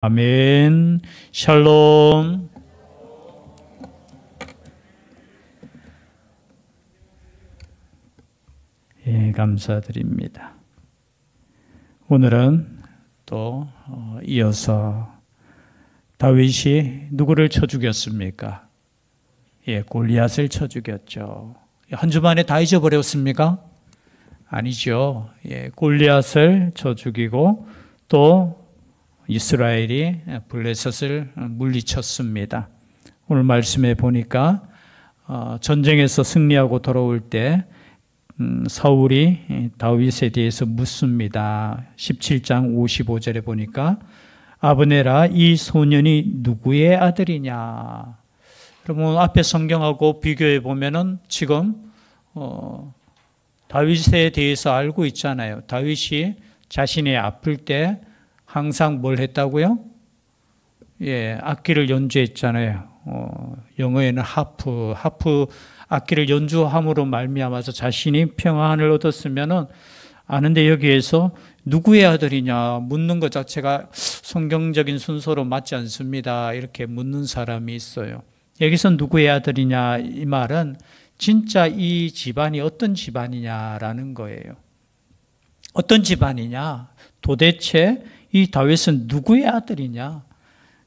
아멘. 샬롬. 예, 감사드립니다. 오늘은 또 이어서 다윗이 누구를 쳐 죽였습니까? 예, 골리앗을 쳐 죽였죠. 한 주 만에 다 잊어버렸습니까? 아니죠. 예, 골리앗을 쳐 죽이고 또 이스라엘이 블레셋을 물리쳤습니다. 오늘 말씀에 보니까 전쟁에서 승리하고 돌아올 때 사울이 다윗에 대해서 묻습니다. 17장 55절에 보니까 아브네라, 이 소년이 누구의 아들이냐? 그러면 앞에 성경하고 비교해 보면은 지금 다윗에 대해서 알고 있잖아요. 다윗이 자신이 아플 때 항상 뭘 했다고요? 예, 악기를 연주했잖아요. 영어에는 하프 악기를 연주함으로 말미암아서 자신이 평안을 얻었으면은 아는데 여기에서 누구의 아들이냐 묻는 것 자체가 성경적인 순서로 맞지 않습니다. 이렇게 묻는 사람이 있어요. 여기서 누구의 아들이냐 이 말은 진짜 이 집안이 어떤 집안이냐라는 거예요. 어떤 집안이냐? 도대체 이 다윗은 누구의 아들이냐?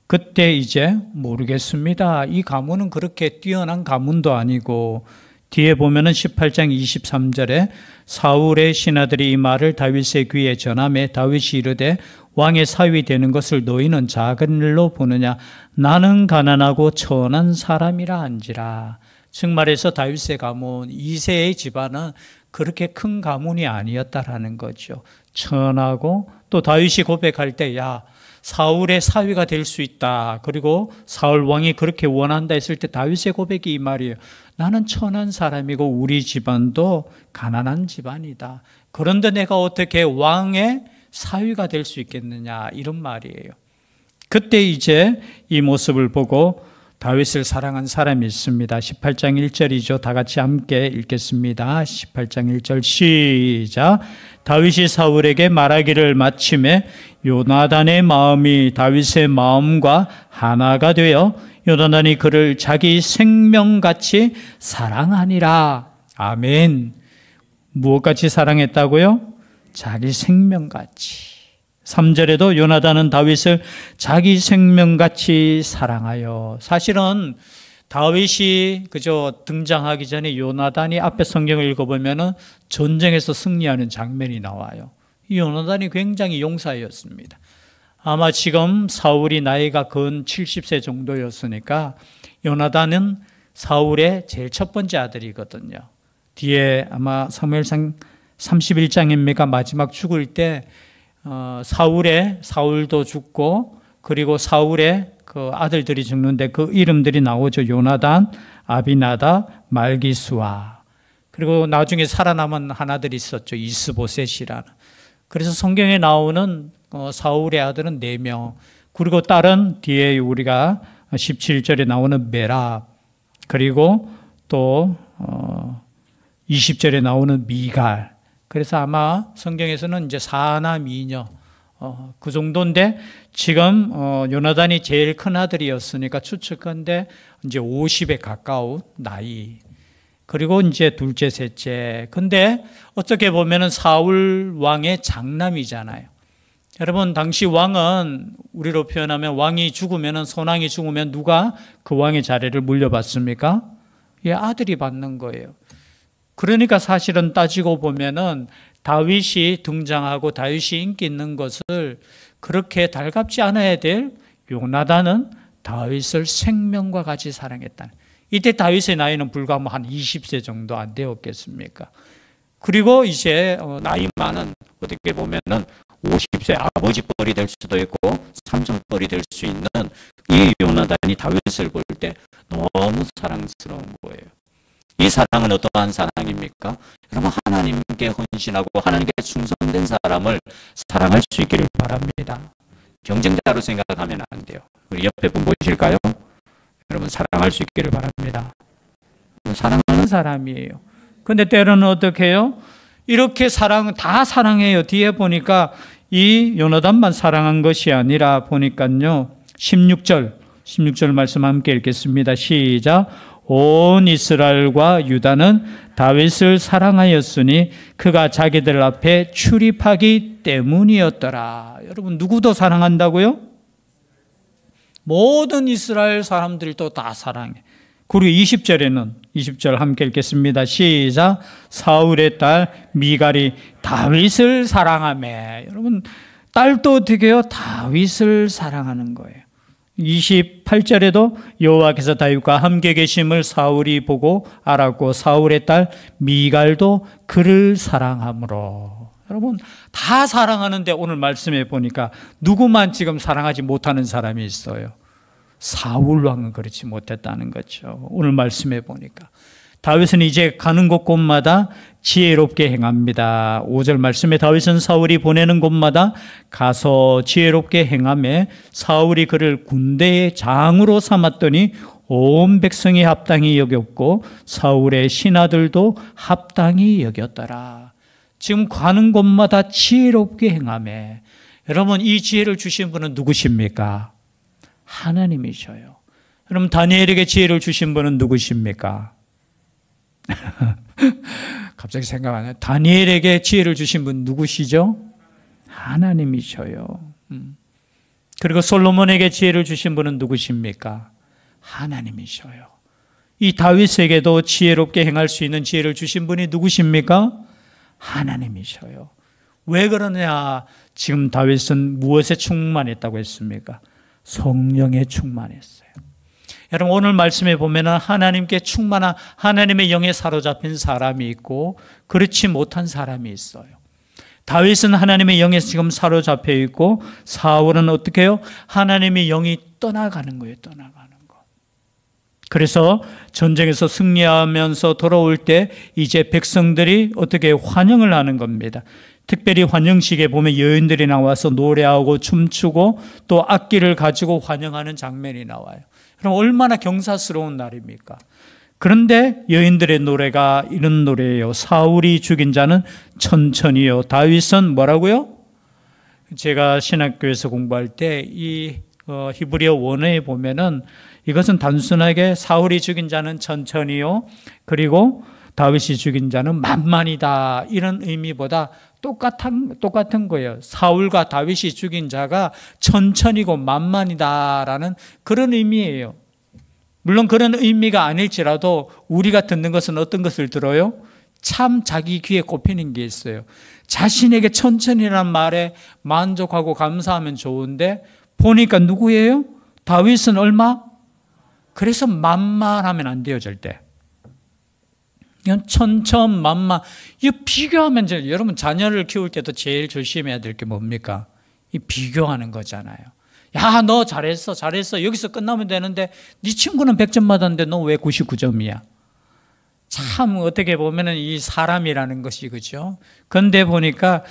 그때 이제 모르겠습니다. 이 가문은 그렇게 뛰어난 가문도 아니고 뒤에 보면은 18장 23절에 사울의 신하들이 이 말을 다윗의 귀에 전하매 다윗이 이르되 왕의 사위 되는 것을 너희는 작은 일로 보느냐? 나는 가난하고 천한 사람이라 한지라. 즉 말해서 다윗의 가문 2세의 집안은 그렇게 큰 가문이 아니었다라는 거죠. 천하고 또 다윗이 고백할 때 야 사울의 사위가 될 수 있다. 그리고 사울 왕이 그렇게 원한다 했을 때 다윗의 고백이 이 말이에요. 나는 천한 사람이고 우리 집안도 가난한 집안이다. 그런데 내가 어떻게 왕의 사위가 될 수 있겠느냐 이런 말이에요. 그때 이제 이 모습을 보고 다윗을 사랑한 사람이 있습니다. 18장 1절이죠. 다 같이 함께 읽겠습니다. 18장 1절 시작. 다윗이 사울에게 말하기를 마침에 요나단의 마음이 다윗의 마음과 하나가 되어 요나단이 그를 자기 생명같이 사랑하니라. 아멘. 무엇같이 사랑했다고요? 자기 생명같이. 3절에도 요나단은 다윗을 자기 생명같이 사랑하여. 사실은 다윗이 그저 등장하기 전에 요나단이 앞에 성경을 읽어보면은 전쟁에서 승리하는 장면이 나와요. 이 요나단이 굉장히 용사였습니다. 아마 지금 사울이 나이가 근 70세 정도였으니까 요나단은 사울의 제일 첫 번째 아들이거든요. 뒤에 아마 사무엘상 31장입니까? 마지막 죽을 때 사울도 죽고 그리고 사울의 그 아들들이 죽는데 그 이름들이 나오죠. 요나단, 아비나다, 말기수아. 그리고 나중에 살아남은 하나들이 있었죠. 이스보셋이라는. 그래서 성경에 나오는 사울의 아들은 4명. 그리고 딸은 뒤에 우리가 17절에 나오는 메랍. 그리고 또 20절에 나오는 미갈. 그래서 아마 성경에서는 이제 4남 2녀 그 정도인데 지금 요나단이 제일 큰 아들이었으니까 추측한데 이제 50에 가까운 나이. 그리고 이제 둘째, 셋째. 근데 어떻게 보면은 사울 왕의 장남이잖아요. 여러분 당시 왕은 우리로 표현하면 왕이 죽으면은 선왕이 죽으면 누가 그 왕의 자리를 물려받습니까? 예, 아들이 받는 거예요. 그러니까 사실은 따지고 보면은 다윗이 등장하고 다윗이 인기 있는 것을 그렇게 달갑지 않아야 될 요나단은 다윗을 생명과 같이 사랑했다. 이때 다윗의 나이는 불과 한 20세 정도 안 되었겠습니까? 그리고 이제 나이 많은 어떻게 보면은 50세 아버지 뻘이 될 수도 있고 삼촌 뻘이 될 수 있는 이 요나단이 다윗을 볼 때 너무 사랑스러운 거예요. 이 사랑은 어떠한 사랑입니까? 여러분 하나님께 헌신하고 하나님께 충성된 사람을 사랑할 수 있기를 바랍니다. 경쟁자로 생각하면 안 돼요. 우리 옆에 분 보실까요? 여러분 사랑할 수 있기를 바랍니다. 사랑하는 사람이에요. 근데 때로는 어떻게 해요? 이렇게 다 사랑해요. 뒤에 보니까 이 요나단만 사랑한 것이 아니라 보니까요. 16절 말씀 함께 읽겠습니다. 시작. 온 이스라엘과 유다는 다윗을 사랑하였으니 그가 자기들 앞에 출입하기 때문이었더라. 여러분 누구도 사랑한다고요? 모든 이스라엘 사람들도 다 사랑해. 그리고 20절 함께 읽겠습니다. 시작. 사울의 딸 미갈이 다윗을 사랑하며. 여러분 딸도 어떻게 해요? 다윗을 사랑하는 거예요. 28절에도 여호와께서 다윗과 함께 계심을 사울이 보고 알았고 사울의 딸 미갈도 그를 사랑하므로. 여러분 다 사랑하는데 오늘 말씀해 보니까 누구만 지금 사랑하지 못하는 사람이 있어요? 사울 왕은 그렇지 못했다는 거죠. 오늘 말씀해 보니까 다윗은 이제 가는 곳곳마다 지혜롭게 행합니다. 5절 말씀에 다윗은 사울이 보내는 곳마다 가서 지혜롭게 행하며 사울이 그를 군대의 장으로 삼았더니 온 백성이 합당히 여겼고 사울의 신하들도 합당히 여겼더라. 지금 가는 곳마다 지혜롭게 행하며. 여러분 이 지혜를 주신 분은 누구십니까? 하나님이셔요. 여러분 다니엘에게 지혜를 주신 분은 누구십니까? 갑자기 생각 안 나요. 다니엘에게 지혜를 주신 분 누구시죠? 하나님이셔요. 그리고 솔로몬에게 지혜를 주신 분은 누구십니까? 하나님이셔요. 이 다윗에게도 지혜롭게 행할 수 있는 지혜를 주신 분이 누구십니까? 하나님이셔요. 왜 그러냐? 지금 다윗은 무엇에 충만했다고 했습니까? 성령에 충만했어요. 여러분 오늘 말씀에 보면 하나님께 충만한 하나님의 영에 사로잡힌 사람이 있고 그렇지 못한 사람이 있어요. 다윗은 하나님의 영에 지금 사로잡혀 있고 사울은 어떻게 해요? 하나님의 영이 떠나가는 거예요. 떠나가는 거. 그래서 전쟁에서 승리하면서 돌아올 때 이제 백성들이 어떻게 환영을 하는 겁니다. 특별히 환영식에 보면 여인들이 나와서 노래하고 춤추고 또 악기를 가지고 환영하는 장면이 나와요. 그럼 얼마나 경사스러운 날입니까? 그런데 여인들의 노래가 이런 노래예요. 사울이 죽인 자는 천천히요. 다윗은 뭐라고요? 제가 신학교에서 공부할 때 이 히브리어 원어에 보면은 이것은 단순하게 사울이 죽인 자는 천천히요. 그리고 다윗이 죽인 자는 만만이다. 이런 의미보다 똑같은 거예요. 사울과 다윗이 죽인 자가 천천히고 만만이다라는 그런 의미예요. 물론 그런 의미가 아닐지라도 우리가 듣는 것은 어떤 것을 들어요? 참 자기 귀에 꼽히는 게 있어요. 자신에게 천천히라는 말에 만족하고 감사하면 좋은데 보니까 누구예요? 다윗은 얼마? 그래서 만만하면 안 돼요, 절대. 그냥 천천만만. 이거 비교하면 여러분 자녀를 키울 때도 제일 조심해야 될 게 뭡니까? 이 비교하는 거잖아요. 야, 너 잘했어. 여기서 끝나면 되는데 네 친구는 100점 받았는데 너 왜 99점이야? 참 어떻게 보면은 이 사람이라는 것이 그죠. 그런데 보니까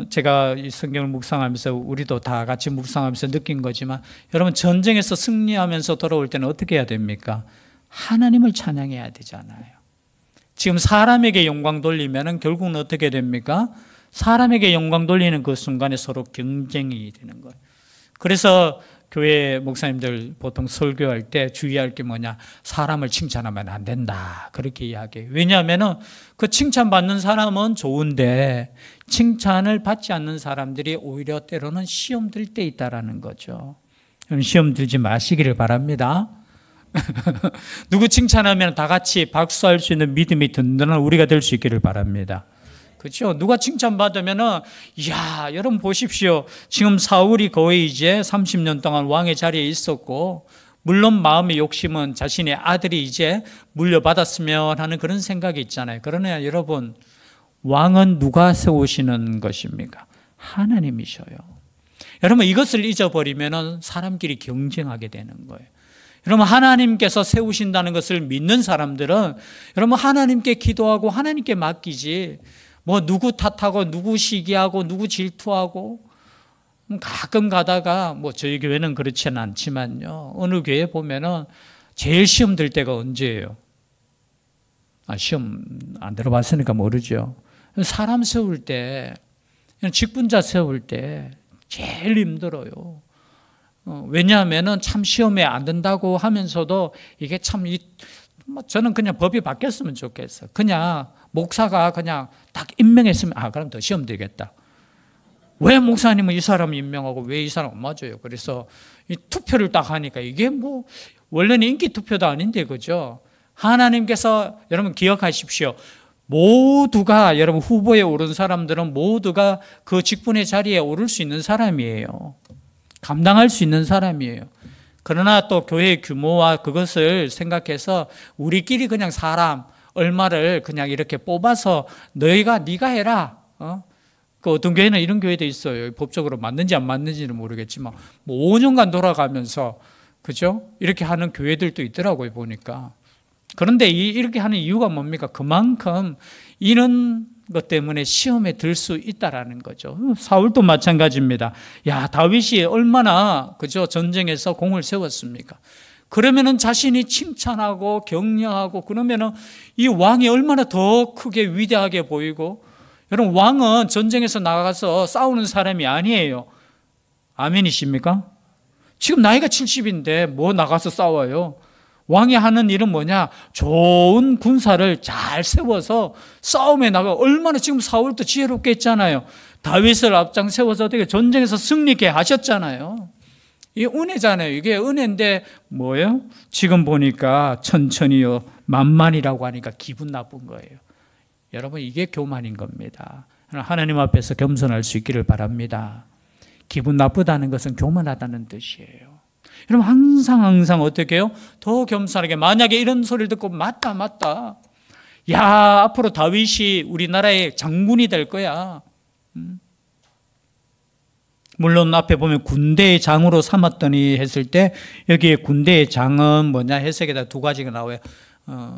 제가 이 성경을 묵상하면서 우리도 다 같이 묵상하면서 느낀 거지만 여러분 전쟁에서 승리하면서 돌아올 때는 어떻게 해야 됩니까? 하나님을 찬양해야 되잖아요. 지금 사람에게 영광 돌리면은 결국은 어떻게 됩니까? 사람에게 영광 돌리는 그 순간에 서로 경쟁이 되는 거예요. 그래서 교회 목사님들 보통 설교할 때 주의할 게 뭐냐? 사람을 칭찬하면 안 된다. 그렇게 이야기해요. 왜냐하면은 그 칭찬받는 사람은 좋은데 칭찬을 받지 않는 사람들이 오히려 때로는 시험 들 때 있다라는 거죠. 시험 들지 마시기를 바랍니다. 누구 칭찬하면 다 같이 박수할 수 있는 믿음이 든든한 우리가 될 수 있기를 바랍니다. 그렇죠? 누가 칭찬받으면은, 이야, 여러분 보십시오. 지금 사울이 거의 이제 30년 동안 왕의 자리에 있었고, 물론 마음의 욕심은 자신의 아들이 이제 물려받았으면 하는 그런 생각이 있잖아요. 그러나 여러분, 왕은 누가 세우시는 것입니까? 하나님이셔요. 여러분 이것을 잊어버리면은 사람끼리 경쟁하게 되는 거예요. 여러분 하나님께서 세우신다는 것을 믿는 사람들은 여러분 하나님께 기도하고 하나님께 맡기지 뭐 누구 탓하고 누구 시기하고 누구 질투하고 가끔 가다가 뭐 저희 교회는 그렇지는 않지만요. 어느 교회 보면은 제일 시험 들 때가 언제예요? 시험 안 들어봤으니까 모르죠. 사람 세울 때 직분자 세울 때 제일 힘들어요. 왜냐하면 참 시험에 안 든다고 하면서도 이게 참 저는 그냥 법이 바뀌었으면 좋겠어. 그냥 목사가 그냥 딱 임명했으면 그럼 더 시험 되겠다. 왜 목사님은 이 사람 임명하고 왜 이 사람 안 맞아요? 그래서 이 투표를 딱 하니까 이게 뭐 원래는 인기 투표도 아닌데 그죠? 하나님께서 여러분 기억하십시오. 모두가 여러분 후보에 오른 사람들은 모두가 그 직분의 자리에 오를 수 있는 사람이에요. 감당할 수 있는 사람이에요. 그러나 또 교회의 규모와 그것을 생각해서 우리끼리 그냥 사람 얼마를 그냥 이렇게 뽑아서 네가 해라. 그 어떤 교회는 이런 교회도 있어요. 법적으로 맞는지 안 맞는지는 모르겠지만 뭐 5년간 돌아가면서 그죠? 이렇게 하는 교회들도 있더라고요 보니까. 그런데 이렇게 하는 이유가 뭡니까? 그만큼 이런 것 때문에 시험에 들 수 있다라는 거죠. 사울도 마찬가지입니다. 야, 다윗이 얼마나 그죠? 전쟁에서 공을 세웠습니까? 그러면은 자신이 칭찬하고 격려하고 그러면은 이 왕이 얼마나 더 크게 위대하게 보이고, 여러분 왕은 전쟁에서 나가서 싸우는 사람이 아니에요. 아멘이십니까? 지금 나이가 70인데 뭐 나가서 싸워요? 왕이 하는 일은 뭐냐? 좋은 군사를 잘 세워서 싸움에 나가. 얼마나 지금 사울도 지혜롭게 했잖아요. 다윗을 앞장 세워서 어떻게 전쟁에서 승리케 하셨잖아요. 이게 은혜잖아요. 이게 은혜인데 뭐예요? 지금 보니까 천천히요 만만이라고 하니까 기분 나쁜 거예요. 여러분 이게 교만인 겁니다. 하나님 앞에서 겸손할 수 있기를 바랍니다. 기분 나쁘다는 것은 교만하다는 뜻이에요. 여러분 항상 어떻게 해요? 더 겸손하게. 만약에 이런 소리를 듣고 맞다. 야, 앞으로 다윗이 우리나라의 장군이 될 거야. 물론 앞에 보면 군대의 장으로 삼았더니 했을 때 여기에 군대의 장은 뭐냐 해석에다 두 가지가 나와요.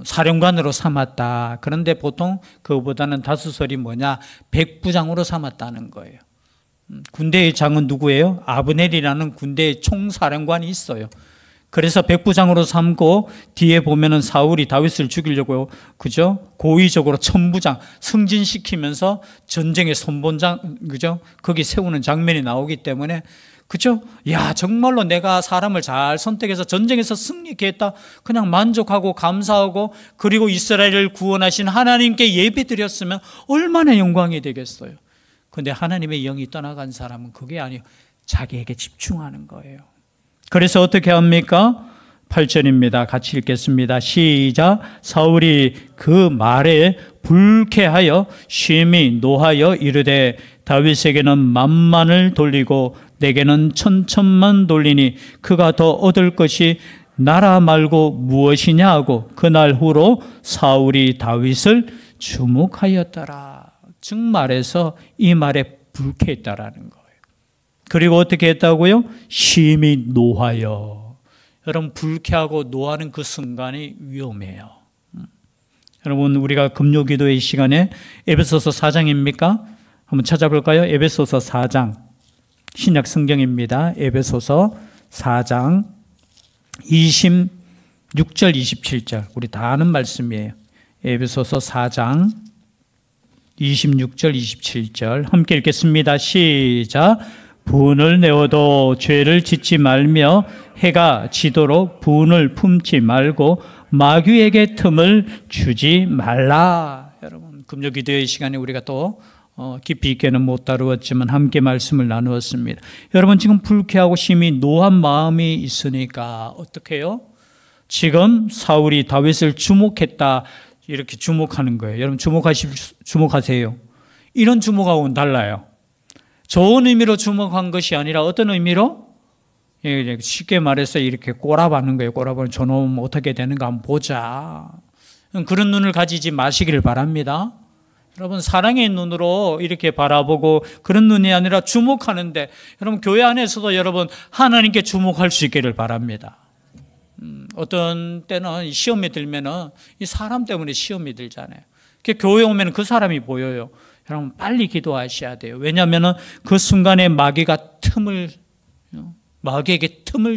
사령관으로 삼았다. 그런데 보통 그거보다는 다수설이 뭐냐 백부장으로 삼았다는 거예요. 군대의 장은 누구예요? 아브넬이라는 군대의 총사령관이 있어요. 그래서 백부장으로 삼고 뒤에 보면은 사울이 다윗을 죽이려고 그죠? 고의적으로 천부장 승진시키면서 전쟁의 선봉장 그죠? 거기 세우는 장면이 나오기 때문에 그죠? 야, 정말로 내가 사람을 잘 선택해서 전쟁에서 승리케 했다. 그냥 만족하고 감사하고 그리고 이스라엘을 구원하신 하나님께 예배드렸으면 얼마나 영광이 되겠어요. 그런데 하나님의 영이 떠나간 사람은 그게 아니에요. 자기에게 집중하는 거예요. 그래서 어떻게 합니까? 8절입니다. 같이 읽겠습니다. 시작. 사울이 그 말에 불쾌하여 심히 노하여 이르되 다윗에게는 만만을 돌리고 내게는 천천만 돌리니 그가 더 얻을 것이 나라 말고 무엇이냐 하고 그날 후로 사울이 다윗을 주목하였더라. 즉 말해서 이 말에 불쾌했다라는 거예요. 그리고 어떻게 했다고요? 심히 노하여. 여러분 불쾌하고 노하는 그 순간이 위험해요. 여러분 우리가 금요기도의 시간에 에베소서 4장입니까? 한번 찾아볼까요? 에베소서 4장 신약 성경입니다. 에베소서 4장 26절 27절 우리 다 아는 말씀이에요. 에베소서 4장 26절 27절 함께 읽겠습니다. 시작. 분을 내어도 죄를 짓지 말며 해가 지도록 분을 품지 말고 마귀에게 틈을 주지 말라. 여러분 금요기도의 시간에 우리가 또 깊이 있게는 못 다루었지만 함께 말씀을 나누었습니다. 여러분 지금 불쾌하고 심히 노한 마음이 있으니까 어떻게 해요? 지금 사울이 다윗을 주목했다 이렇게 주목하는 거예요. 여러분 주목하세요. 이런 주목하고는 달라요. 좋은 의미로 주목한 것이 아니라 어떤 의미로? 쉽게 말해서 이렇게 꼬라박는 거예요. 꼬라박는 저놈 어떻게 되는가 한번 보자. 그런 눈을 가지지 마시기를 바랍니다. 여러분 사랑의 눈으로 이렇게 바라보고 그런 눈이 아니라 주목하는데 여러분 교회 안에서도 여러분 하나님께 주목할 수 있기를 바랍니다. 어떤 때는 시험이 들면은 이 사람 때문에 시험이 들잖아요. 교회 오면 그 사람이 보여요. 여러분 빨리 기도하셔야 돼요. 왜냐하면 그 순간에 마귀에게 틈을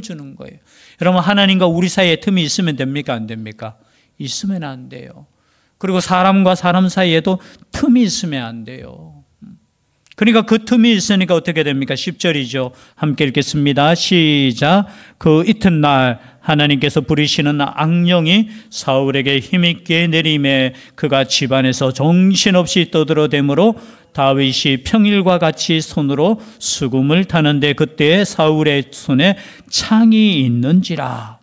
주는 거예요. 여러분 하나님과 우리 사이에 틈이 있으면 됩니까? 안 됩니까? 있으면 안 돼요. 그리고 사람과 사람 사이에도 틈이 있으면 안 돼요. 그러니까 그 틈이 있으니까 어떻게 됩니까? 10절이죠. 함께 읽겠습니다. 시작. 그 이튿날 하나님께서 부리시는 악령이 사울에게 힘있게 내림에 그가 집안에서 정신없이 떠들어대므로 다윗이 평일과 같이 손으로 수금을 타는데 그때 사울의 손에 창이 있는지라.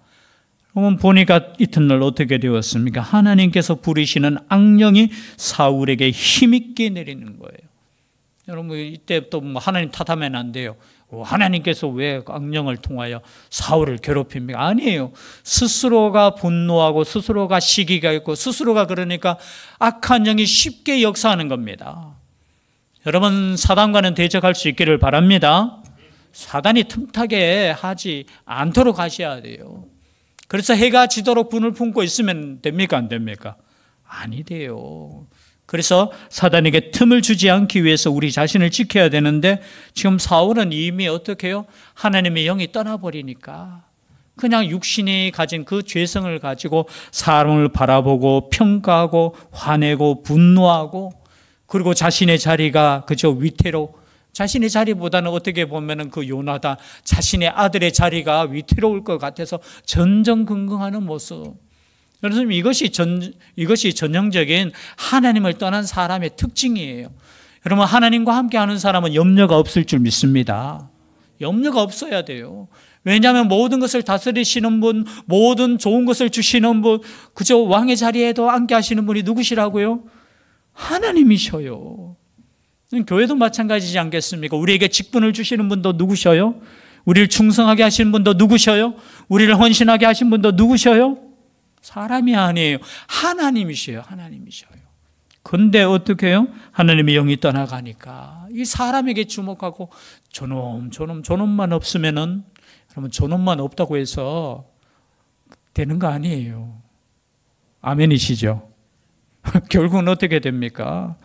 그러면 보니까 이튿날 어떻게 되었습니까? 하나님께서 부리시는 악령이 사울에게 힘있게 내리는 거예요. 여러분 이때 또 하나님 탓하면 안 돼요. 하나님께서 왜 악령을 통하여 사울을 괴롭힙니까? 아니에요. 스스로가 분노하고 스스로가 시기가 있고 스스로가 그러니까 악한 영이 쉽게 역사하는 겁니다. 여러분 사단과는 대적할 수 있기를 바랍니다. 사단이 틈타게 하지 않도록 하셔야 돼요. 그래서 해가 지도록 분을 품고 있으면 됩니까? 안 됩니까? 아니 돼요. 그래서 사단에게 틈을 주지 않기 위해서 우리 자신을 지켜야 되는데 지금 사울은 이미 어떻게 해요? 하나님의 영이 떠나버리니까 그냥 육신이 가진 그 죄성을 가지고 사람을 바라보고 평가하고 화내고 분노하고 그리고 자신의 자리가 그저 위태로 자신의 자리보다는 어떻게 보면은 그 요나단 자신의 아들의 자리가 위태로울 것 같아서 전전긍긍하는 모습. 여러분 이것이 전형적인 하나님을 떠난 사람의 특징이에요. 여러분 하나님과 함께하는 사람은 염려가 없을 줄 믿습니다. 염려가 없어야 돼요. 왜냐하면 모든 것을 다스리시는 분, 모든 좋은 것을 주시는 분, 그저 왕의 자리에도 앉게 하시는 분이 누구시라고요? 하나님이셔요. 교회도 마찬가지지 않겠습니까? 우리에게 직분을 주시는 분도 누구셔요? 우리를 충성하게 하시는 분도 누구셔요? 우리를 헌신하게 하신 분도 누구셔요? 사람이 아니에요. 하나님이셔요. 하나님이셔요. 그런데 어떻게 해요? 하나님의 영이 떠나가니까 이 사람에게 주목하고 저놈만 없으면은 여러분 저놈만 없다고 해서 되는 거 아니에요. 아멘이시죠? 결국은 어떻게 됩니까?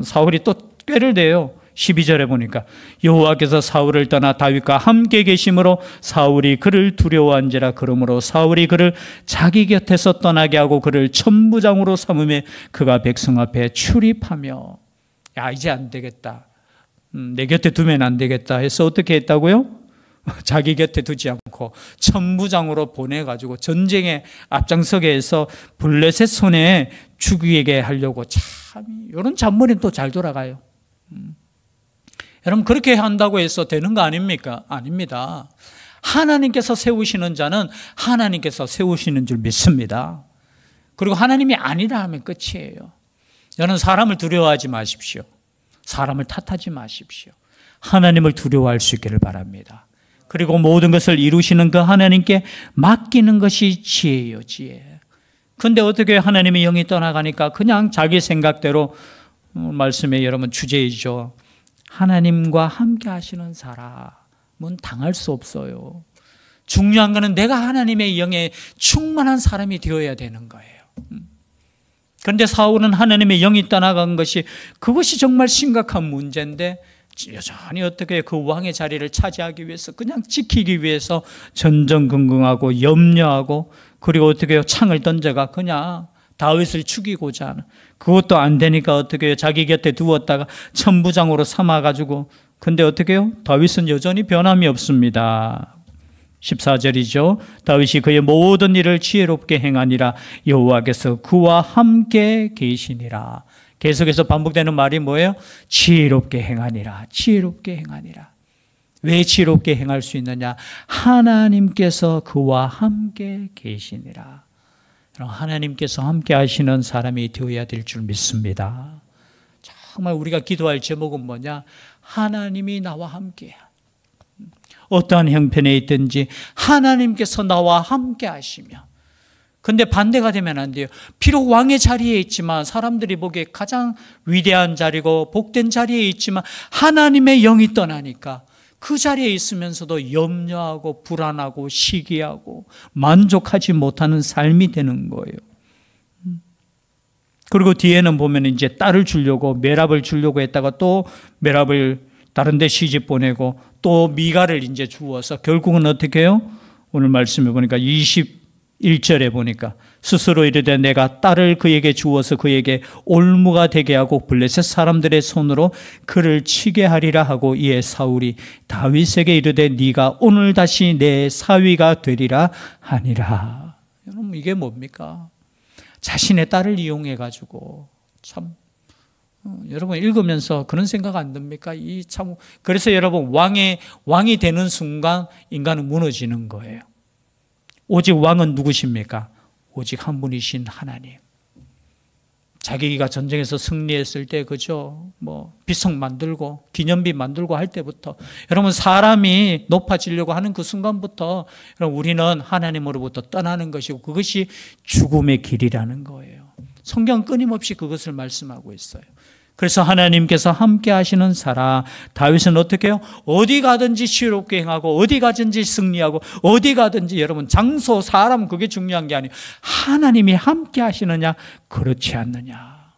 사울이 또 꾀를 대요. 12절에 보니까 여호와께서 사울을 떠나 다윗과 함께 계심으로 사울이 그를 두려워한지라. 그러므로 사울이 그를 자기 곁에서 떠나게 하고 그를 천부장으로 삼음에 그가 백성 앞에 출입하며 야 이제 안 되겠다. 내 곁에 두면 안 되겠다 해서 어떻게 했다고요? 자기 곁에 두지 않고 천부장으로 보내가지고 전쟁에 앞장서게 해서 블레셋 손에 죽이게 하려고 참 이런 잔머리는 또 잘 돌아가요. 여러분 그렇게 한다고 해서 되는 거 아닙니까? 아닙니다. 하나님께서 세우시는 자는 하나님께서 세우시는 줄 믿습니다. 그리고 하나님이 아니라 하면 끝이에요. 여러분 사람을 두려워하지 마십시오. 사람을 탓하지 마십시오. 하나님을 두려워할 수 있기를 바랍니다. 그리고 모든 것을 이루시는 그 하나님께 맡기는 것이 지혜예요. 지혜. 그런데 어떻게 하나님의 영이 떠나가니까 그냥 자기 생각대로 말씀에 여러분 주제이죠. 하나님과 함께 하시는 사람은 당할 수 없어요. 중요한 것은 내가 하나님의 영에 충만한 사람이 되어야 되는 거예요. 그런데 사울은 하나님의 영이 떠나간 것이 그것이 정말 심각한 문제인데 여전히 어떻게 그 왕의 자리를 차지하기 위해서 그냥 지키기 위해서 전전긍긍하고 염려하고 그리고 어떻게 창을 던져가 그냥 다윗을 죽이고자 하는 그것도 안 되니까 어떻게 해요? 자기 곁에 두었다가 천부장으로 삼아가지고 근데 어떻게 해요? 다윗은 여전히 변함이 없습니다. 14절이죠. 다윗이 그의 모든 일을 지혜롭게 행하니라. 여호와께서 그와 함께 계시니라. 계속해서 반복되는 말이 뭐예요? 지혜롭게 행하니라. 지혜롭게 행하니라. 왜 지혜롭게 행할 수 있느냐? 하나님께서 그와 함께 계시니라. 하나님께서 함께 하시는 사람이 되어야 될 줄 믿습니다. 정말 우리가 기도할 제목은 뭐냐? 하나님이 나와 함께 어떠한 형편에 있든지 하나님께서 나와 함께 하시며 근데 반대가 되면 안 돼요. 비록 왕의 자리에 있지만 사람들이 보기에 가장 위대한 자리고 복된 자리에 있지만 하나님의 영이 떠나니까 그 자리에 있으면서도 염려하고 불안하고 시기하고 만족하지 못하는 삶이 되는 거예요. 그리고 뒤에는 보면 이제 딸을 주려고 메랍을 주려고 했다가 또 메랍을 다른 데 시집 보내고 또 미가를 이제 주어서 결국은 어떻게 해요? 오늘 말씀해 보니까 1절에 보니까 스스로 이르되 내가 딸을 그에게 주어서 그에게 올무가 되게 하고 블레셋 사람들의 손으로 그를 치게 하리라 하고, 이에 사울이 다윗에게 이르되 네가 오늘 다시 내 사위가 되리라 하니라. 여러분, 이게 뭡니까? 자신의 딸을 이용해 가지고 참 여러분 읽으면서 그런 생각 안 듭니까? 그래서 여러분 왕이 되는 순간 인간은 무너지는 거예요. 오직 왕은 누구십니까? 오직 한 분이신 하나님. 자기가 전쟁에서 승리했을 때, 그죠? 비석 만들고 기념비 만들고 할 때부터, 여러분 사람이 높아지려고 하는 그 순간부터 여러분 우리는 하나님으로부터 떠나는 것이고, 그것이 죽음의 길이라는 거예요. 성경 끊임없이 그것을 말씀하고 있어요. 그래서 하나님께서 함께 하시는 사람, 다윗은 어떻게 해요? 어디 가든지 지혜롭게 행하고, 어디 가든지 승리하고, 어디 가든지, 여러분 장소, 사람 그게 중요한 게 아니에요. 하나님이 함께 하시느냐, 그렇지 않느냐.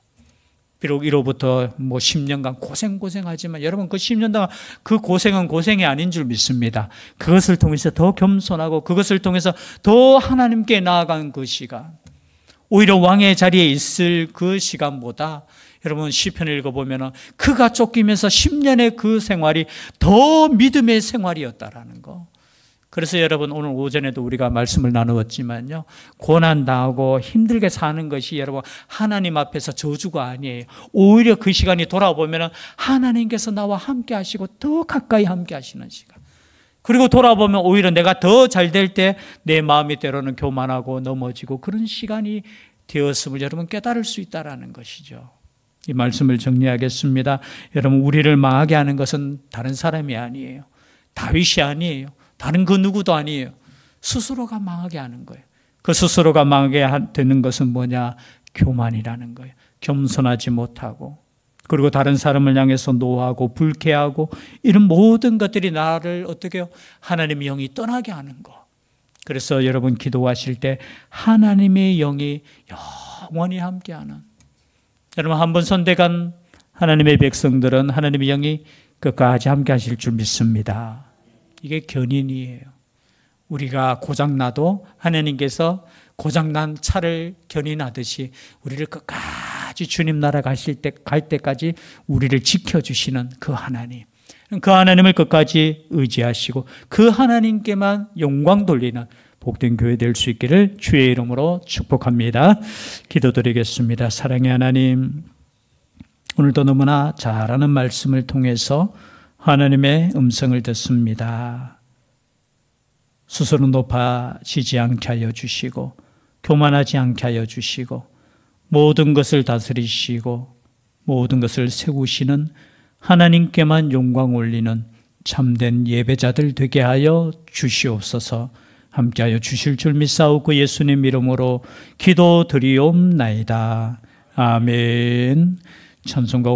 비록 이로부터 10년간 고생하지만 여러분 그 10년 동안 그 고생은 고생이 아닌 줄 믿습니다. 그것을 통해서 더 겸손하고, 그것을 통해서 더 하나님께 나아간 그 시간, 오히려 왕의 자리에 있을 그 시간보다 여러분 시편을 읽어보면 그가 쫓기면서 10년의 그 생활이 더 믿음의 생활이었다라는 거. 그래서 여러분 오늘 오전에도 우리가 말씀을 나누었지만요, 고난당하고 힘들게 사는 것이 여러분 하나님 앞에서 저주가 아니에요. 오히려 그 시간이 돌아보면 하나님께서 나와 함께 하시고 더 가까이 함께 하시는 시간. 그리고 돌아보면 오히려 내가 더 잘 될 때 내 마음이 때로는 교만하고 넘어지고 그런 시간이 되었음을 여러분 깨달을 수 있다는 것이죠. 이 말씀을 정리하겠습니다. 여러분 우리를 망하게 하는 것은 다른 사람이 아니에요. 다윗이 아니에요. 다른 그 누구도 아니에요. 스스로가 망하게 하는 거예요. 그 스스로가 망하게 되는 것은 뭐냐? 교만이라는 거예요. 겸손하지 못하고, 그리고 다른 사람을 향해서 노하고 불쾌하고, 이런 모든 것들이 나를 어떻게 해요? 하나님의 영이 떠나게 하는 거. 그래서 여러분 기도하실 때 하나님의 영이 영원히 함께하는, 여러분 한번 선택한 하나님의 백성들은 하나님의 영이 끝까지 함께 하실 줄 믿습니다. 이게 견인이에요. 우리가 고장나도 하나님께서 고장난 차를 견인하듯이 우리를 끝까지 주님 나라 갈 때까지 우리를 지켜주시는 그 하나님, 그 하나님을 끝까지 의지하시고 그 하나님께만 영광 돌리는 복된 교회 될 수 있기를 주의 이름으로 축복합니다. 기도드리겠습니다. 사랑의 하나님, 오늘도 너무나 잘하는 말씀을 통해서 하나님의 음성을 듣습니다. 스스로 높아지지 않게 하여 주시고, 교만하지 않게 하여 주시고, 모든 것을 다스리시고 모든 것을 세우시는 하나님께만 영광 올리는 참된 예배자들 되게 하여 주시옵소서. 함께하여 주실 줄 믿사오고 예수님 이름으로 기도드리옵나이다. 아멘. 찬송가